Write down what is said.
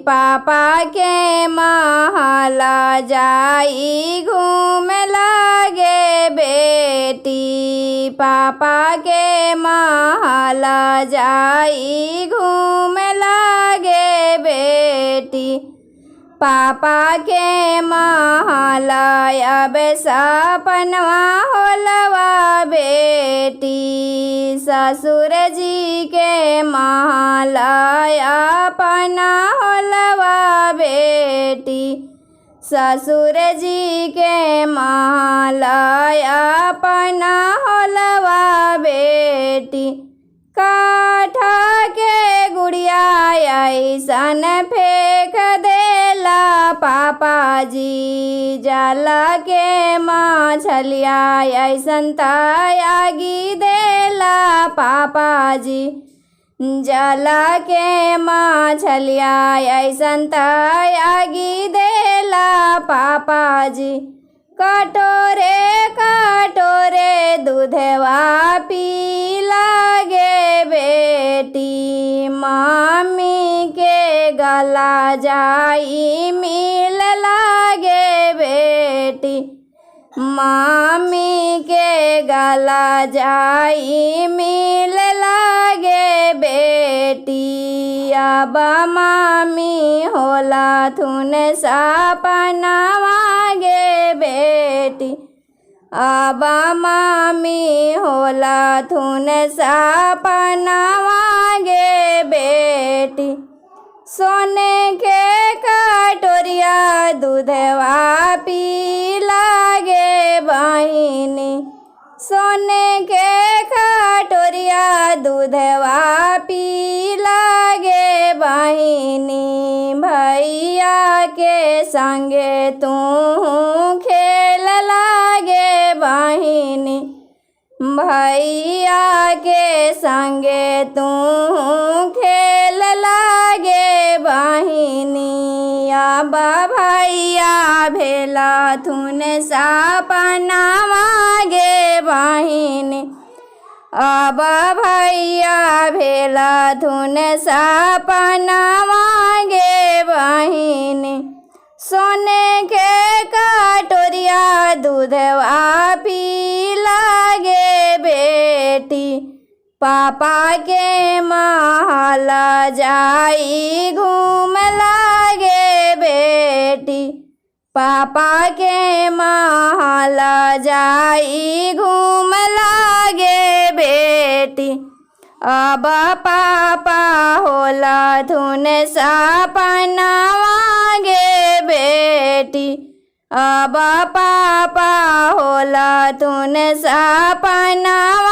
पापा के महल जाई घूमे लागे बेटी। पापा के महल जाई घूमे लागे बेटी। पापा के महल अब सपनवा होलवा बेटी। ससुर जी के महल अपना होलवा बेटी। ससुर जी के महल अपना होलवा बेटी। काठा के गुड़िया ऐसन फेंक देला पापा जी। जाला के मछलिया ऐसन तयागी देला पापा जी। जाला के मछलिया ऐसन तयागी देला पापा जी। कटोरे कटोरे दूधवा पी लागे बेटी। मम्मी के गला जाई मिल लागे बेटी। मम्मी के गला जाई मिल लागे बेटी। अब मम्मी होला थुन सपनावा गे बेटी। अब मम्मी होला थुन सपनावा गे बेटी। सोने के कटोरिया दूधवा पी लागे बहिनी। सोने के कटोरिया दूधवा पी लागे बहिनी। भैया के संगे तू खेल लागे बहिनी। भैया के संगे तू खेल लागे बहिनी। अब भैया भेला थुन सपनावा गे बहिनी। अब भैया भेला थुन सपनावा गे बहिनी। सोने के कटोरिया दूधवा पी लागे बेटी। पापा के महल जाई घूम लागे बेटी। पापा के महल जाई घूम लागे बेटी। अब पापा होला थुन सपनावा गे बेटी। अब पापा होला थुन सपनावा